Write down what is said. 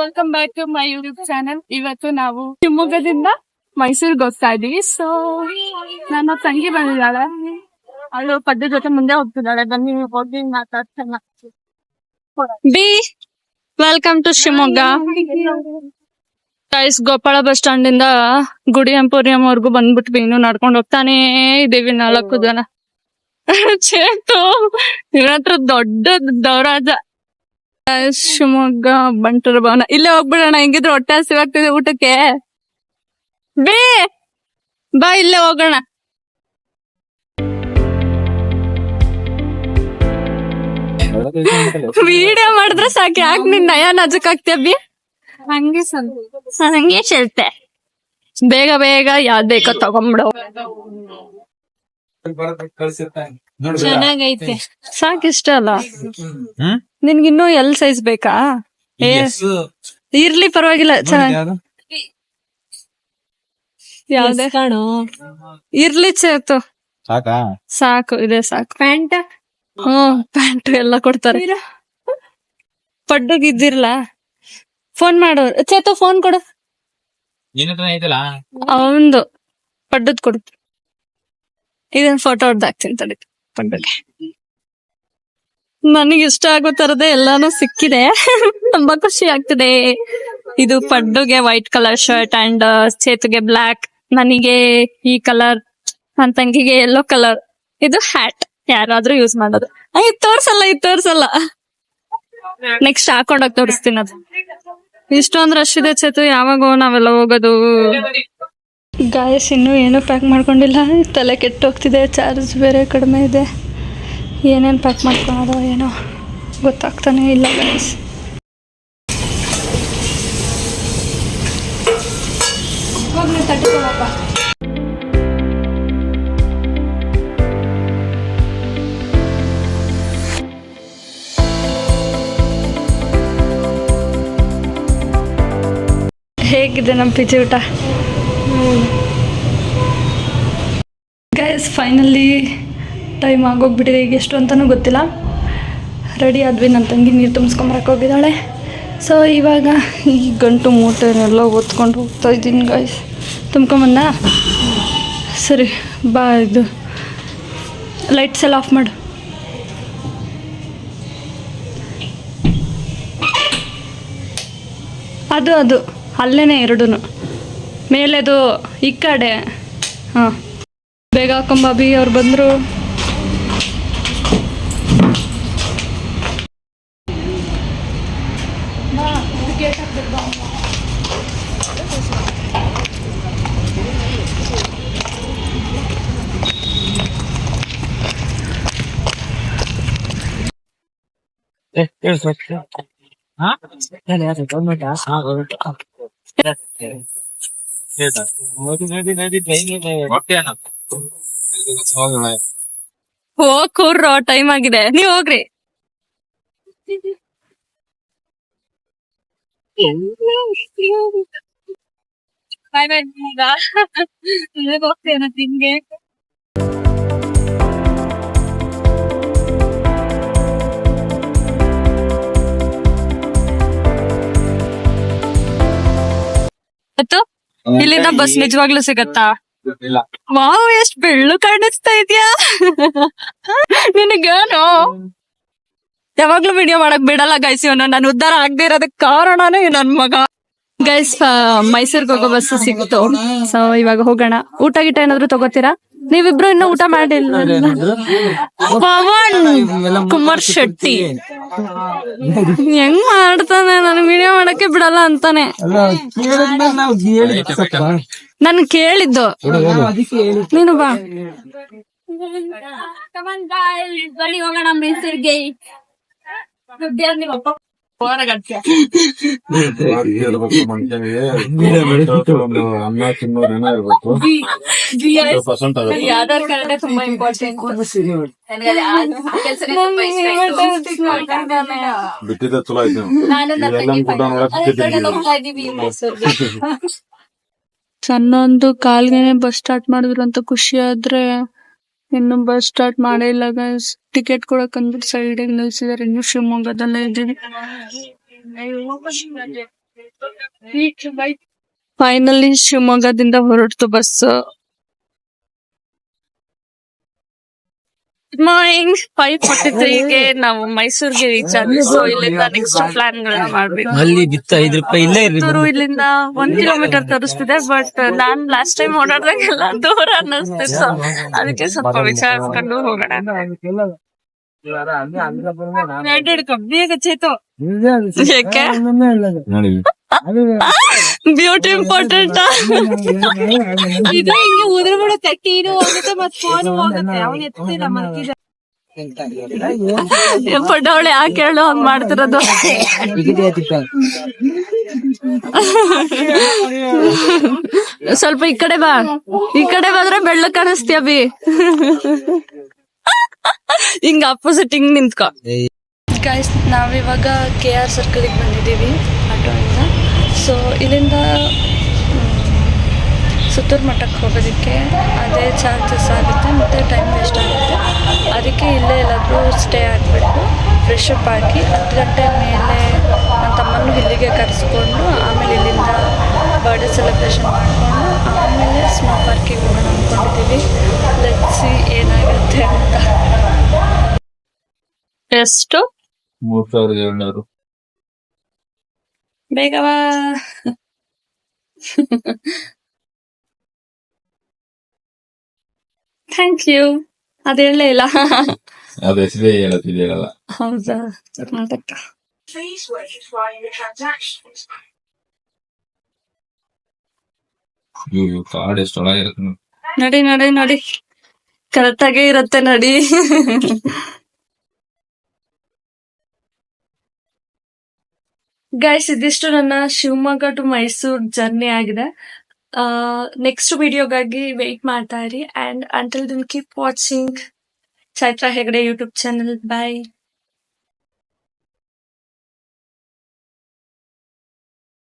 Welcome back to my YouTube channel. ಇವತ್ತು ನಾವು ಶಿವಮೊಗ್ಗದಿಂದ ಮೈಸೂರಿಗೆ ಹೋಗ್ತಾ ಇದೀವಿ. ಸೊ ನನ್ನ ತಂಗಿ ಬಂದಿದ್ದಾಳೆ, ಅವಳು ಪದ್ಯ ಜೊತೆ ಮುಂದೆ ಹೋಗ್ತಿದ್ದಾಳೆ. ಬನ್ನಿ ಹೋಗಿ ಮಾತಾಡ್ತಾನೆ. ಬಿ welcome to Shivamogga. Guys, Gopala bus stand ಇಂದ ಗುಡಿ ಎಂಪೋರಿಯಂ ವರ್ಗು ಬಂದ್ಬಿಟ್ವಿ. ಇನ್ನು ನಡ್ಕೊಂಡು ಹೋಗ್ತಾನೇ ಇದೀವಿ 4 ಜನ. ಚೇತು ಇವನತ್ರ ದೊಡ್ಡ ದೌರಾಜ. ಶಿವಮೊಗ್ಗ ಬಂಟರ ಭವನ. ಇಲ್ಲೇ ಹೋಗ್ಬಿಡೋಣ, ಹೆಂಗಿದ್ರು ಹೊಟ್ಟೆ ಹಸಿವಾಗ್ತಿದೆ ಊಟಕ್ಕೆ. ಬೇ ಬಾ, ಇಲ್ಲೇ ಹೋಗೋಣ. ವಿಡಿಯೋ ಮಾಡಿದ್ರೆ ಸಾಕು, ಯಾಕೆ ನಿನ್ ನಯ ನಜಕ್ ಆಗ್ತೀಯ ಬಿ? ಹಂಗೆ ಚೆಲ್ತೆ. ಬೇಗ ಬೇಗ ಯಾವ್ದು ಬೇಕೋ ತಗೊಂಬಿಡು. ಚೆನ್ನಾಗೈತೆ, ಸಾಕಿಷ್ಟ ಅಲ್ಲ ನಿನ್ಗಿನ್ನೂ ಎಲ್ ಸೈಜ್ ಬೇಕಾ? ಇರ್ಲಿ ಪರವಾಗಿಲ್ಲ, ಚೆನ್ನಾಗಿ ಯಾವ್ದೇ ಕಾಣು ಇರ್ಲಿ. ಚೇತು ಸಾಕು, ಇದೆ ಸಾಕು. ಪ್ಯಾಂಟ್ ಪ್ಯಾಂಟ್ ಎಲ್ಲ ಕೊಡ್ತಾರೆ. ಪಡ್ಡುಗಿದ್ದಿರ್ಲಾ, ಫೋನ್ ಮಾಡು. ಚೇತು ಫೋನ್ ಕೊಡು, ಅವಂದು ಪಡ್ಡದ್ ಕೊಡು. ಇದನ್ ಫೋಟೋ ಹೊಡ್ದಾಕ್ತೀನಿ ತಡಿ ಪಡ್ಡಗೆ. ನನಗೆ ಇಷ್ಟ ಆಗೋ ತರದೇ ಎಲ್ಲಾನು ಸಿಕ್ಕಿದೆ. ತುಂಬಾ ಖುಷಿ ಆಗ್ತಿದೆ. ಇದು ಪಡ್ಡುಗೆ ವೈಟ್ ಕಲರ್ ಶರ್ಟ್ ಅಂಡ್ ಚೇತುಗೆ ಬ್ಲಾಕ್, ನನಗೆ ಈ ಕಲರ್, ನನ್ ತಂಗಿಗೆ ಯೆಲ್ಲೋ ಕಲರ್. ಇದು ಹ್ಯಾಟ್, ಯಾರಾದ್ರೂ ಯೂಸ್ ಮಾಡೋದು. ಇದು ತೋರ್ಸಲ್ಲ. ನೆಕ್ಸ್ಟ್ ಹಾಕೊಂಡೋಗಿ ತೋರಿಸ್ತೀನಿ. ಅದು ಇಷ್ಟೊಂದ್ ರಶ್ ಇದೆ ಚೇತು, ಯಾವಾಗ ನಾವೆಲ್ಲ ಹೋಗೋದು? ಗಾಯಸ್ ಇನ್ನೂ ಏನೂ ಪ್ಯಾಕ್ ಮಾಡ್ಕೊಂಡಿಲ್ಲ, ತಲೆ ಕೆಟ್ಟೋಗ್ತಿದೆ. ಚಾರ್ಜ್ ಬೇರೆ ಕಡಿಮೆ ಇದೆ. ಏನೇನು ಪ್ಯಾಕ್ ಮಾಡ್ಕೊಳೋದು ಏನೋ ಗೊತ್ತಾಗ್ತಾನೆ ಇಲ್ಲ ಗಾಯಸ್. ಹೇಗಿದೆ ನಮ್ಮ ಪಿಜಿ ಊಟ? ಗೈಸ್ ಫೈನಲಿ ಟೈಮ್ ಆಗೋಗ್ಬಿಟ್ಟಿದೆ. ಈಗ ಎಷ್ಟು ಅಂತಲೂ ಗೊತ್ತಿಲ್ಲ. ರೆಡಿ ಆದ್ವಿ, ನನ್ನ ತಂಗಿ ನೀರು ತುಂಬಿಸ್ಕೊಂಬರಕ್ಕೆ ಹೋಗಿದ್ದಾಳೆ. ಸೊ ಇವಾಗ ಈ ಗಂಟು ಮೂಟೆನೆಲ್ಲ ಹೊತ್ಕೊಂಡು ಹೋಗ್ತಾ ಇದ್ದೀನಿ ಗೈಸ್. ತುಂಬ್ಕೊಂಬಂದ? ಸರಿ ಬಾ, ಇದು ಲೈಟ್ಸ್ ಎಲ್ಲ ಆಫ್ ಮಾಡು. ಅದು ಅಲ್ಲೇನೆ ಎರಡೂ ಮೇಲೆದು ಈ ಕಡೆ. ಹಾಂ, ಬೇಗ ಹಾಕೊಂಬಾಬಿ, ಅವ್ರು ಬಂದರು. ಹೋಗ್ ಕೂರ್ರೋ, ಟೈಮ್ ಆಗಿದೆ, ನೀವ್ ಹೋಗ್ರಿ. ಹೋಗ್ತೇನ ತಿಂಗೆ. ಇಲ್ಲಿಂದ ಬಸ್ ನಿಜವಾಗ್ಲೂ ಸಿಗತ್ತಾ? ವಾವ್, ಎಷ್ಟ್ ಬೆಳ್ಳು ಕಾಣಿಸ್ತಾ ಇದ್ಯಾ. ನಿನಗೇನು ಯಾವಾಗ್ಲೂ ವಿಡಿಯೋ ಮಾಡಕ್ ಬಿಡಲ್ಲ ಗೈಸ್ ಇವನು. ನಾನು ಉದ್ಧಾರ ಆಗದೆ ಇರೋದಕ್ಕೆ ಕಾರಣನೇ ನನ್ ಮಗ. ಗೈಸ್ ಮೈಸೂರ್ಗೆ ಹೋಗೋ ಬಸ್ ಸಿಕ್ತು. ಸೊ ಇವಾಗ ಹೋಗೋಣ. ಊಟ ಗೀಟ ಏನಾದ್ರು ತಗೋತೀರಾ? ನೀವಿಬ್ರು ಇನ್ನೂ ಊಟ ಮಾಡಿಲ್ಲ. ಪವನ್ ಕುಮಾರ್ ಶೆಟ್ಟಿ ಹೆಂಗ್ ಮಾಡ್ತಾನೆ, ನನ್ ವಿಡಿಯೋ ಮಾಡಕ್ಕೆ ಬಿಡಲ್ಲ ಅಂತಾನೆ. ನನ್ ಕೇಳಿದ್ದು ನೀನು ಬಾ. ಬಳಿ ಹೋಗೋಣ ಮೈಸೂರಿಗೆ. ಆಧಾರ್ ಕಾರ್ಡ್ ತುಂಬಾ ಇಂಪಾರ್ಟೆಂಟ್. ಸಣ್ಣೊಂದು ಕಾಲ್ಗೆನೆ ಬಸ್ ಸ್ಟಾರ್ಟ್ ಮಾಡಿದ್ರು ಅಂತ ಖುಷಿ ಆದ್ರೆ ಇನ್ನು ಬಸ್ ಸ್ಟಾರ್ಟ್ ಮಾಡೇ ಇಲ್ಲ ಗೈಸ್. ಟಿಕೆಟ್ ಕೊಡಕ್ ಅಂದ್ಬಿಟ್ಟು ಸೈಡ್ ನಿಲ್ಸಿದಾರೆ. ಇನ್ನು ಶಿವಮೊಗ್ಗದಲ್ಲೇ ಇದ್ದೀವಿ. ಫೈನಲಿ ಶಿವಮೊಗ್ಗದಿಂದ ಹೊರಡ್ತು ಬಸ್. ಮಾರ್ನಿಂಗ್ 5:43ಗೆ ನಾವು ಮೈಸೂರಿಗೆ ರೀಚ್ ಆದ್ವಿ. ಸೊ ಇಲ್ಲಿಂದ ನೆಕ್ಸ್ಟ್ ಪ್ಲಾನ್ ಗಳನ್ನ ಮಾಡ್ಬೇಕು. ಅಲ್ಲಿ ಬಿತ್ತು 5 ರೂಪಾಯಿ ಇಲ್ಲೇ ಪುತ್ತೂರು ಇಲ್ಲಿಂದ 1 ಕಿಲೋಮೀಟರ್ ತೋರಿಸ್ತಿದೆ, ಬಟ್ ನಾನ್ ಲಾಸ್ಟ್ ಟೈಮ್ ಓಡಾಡ್ದಾಗೆಲ್ಲ ದೂರ ಅನ್ನಿಸ್ತಿತ್ತು. ಅದಕ್ಕೆ ಸ್ವಲ್ಪ ವಿಚಾರಿಸ್ಕೊಂಡು ಹೋಗೋಣ. ಬೇಗ ಚೇತು ಯಾಕೆ ಬ್ಯೂಟಿ ಇಂಪಾರ್ಟೆಂಟ್. ಇದು ಹಿಂಗೆ ಉದ್ರ ಬಿಡುತ್ತೆ, ಟೀನು ಹೋಗುತ್ತೆ ಮತ್ ಫೋನು ಹೋಗುತ್ತೆ. ಅವನ್ ಎತ್ತಿಲ್ಲ ಮರ್ತಿದ ಪಡವಳೆ ಯಾಕೆ ಹೇಳು ಹಂಗ್ ಮಾಡ್ತಿರೋದು. ಸ್ವಲ್ಪ ಈ ಕಡೆ ಬಾ, ಈ ಕಡೆ ಬಂದ್ರೆ ಬೆಳ್ಳ ಕಾಣಿಸ್ತೀಯ ಬಿ. ಹಿಂಗ ಅಪೋಸಿಟ್ ಹಿಂಗ್ ನಿಂತ್ಕೊ. ಗೈಸ್, ನಾವಿವಾಗ KR ಸರ್ಕಲ್ಗೆ ಬಂದಿದ್ದೀವಿ ಆಟೋಯಿಂದ. ಸೊ ಇಲ್ಲಿಂದ ಸುತ್ತೂರು ಮಠಕ್ಕೆ ಹೋಗೋದಕ್ಕೆ ಅದೇ ಚಾರ್ಜಸ್ ಆಗುತ್ತೆ ಮತ್ತು ಟೈಮ್ ವೇಸ್ಟ್ ಆಗುತ್ತೆ. ಅದಕ್ಕೆ ಇಲ್ಲೇ ಎಲ್ಲಾದರೂ ಸ್ಟೇ ಆಗಿಬಿಟ್ಟು ಫ್ರೆಶ್ ಅಪ್ ಆಗಿ 10 ಗಂಟೆ ಮೇಲೆ ನನ್ನ ತಮ್ಮನ್ನು ಇಲ್ಲಿಗೆ ಕರೆಸ್ಕೊಂಡು ಆಮೇಲೆ ಇಲ್ಲಿಂದ ಬರ್ಡೇ ಸೆಲೆಬ್ರೇಷನ್ ಮಾಡಿಕೊಂಡು ಆಮೇಲೆ ಸ್ನೋ ಪಾರ್ಕಿಗೆ ಹೋಗೋಣ ಅಂದ್ಕೊಂಡಿದ್ದೀವಿ. ಲೆಟ್ಸ್ ಸಿ ಏನಾಗುತ್ತೆ ಅಂತ. ಎಷ್ಟು? 3700. ಬೇಗವಾ. Thank you. ಅದು ಹೇಳಲೇ ಇಲ್ಲ. ಅದು ಹೆಸರೇ ಹೇಳಲ್ಲ. ಹೌದಾ? ಅದಕ್ಕ ಕಾರ್ಡ್ ಎಷ್ಟು ಒಳಗಿರುತ್ತೆ. ನಡಿ ನಡಿ ನಡಿ, ಕರೆಕ್ಟಾಗೇ ಇರುತ್ತೆ ನಡಿ. ಗೈಸ್, ಇದಿಷ್ಟು ನನ್ನ ಶಿವಮೊಗ್ಗ ಟು ಮೈಸೂರು ಜರ್ನಿ ಆಗಿದೆ. ನೆಕ್ಸ್ಟ್ ವಿಡಿಯೋಗಾಗಿ ವೆಯ್ಟ್ ಮಾಡ್ತಾ ಇರಿ. And until then keep watching Chaitra Hegde YouTube channel. Bye.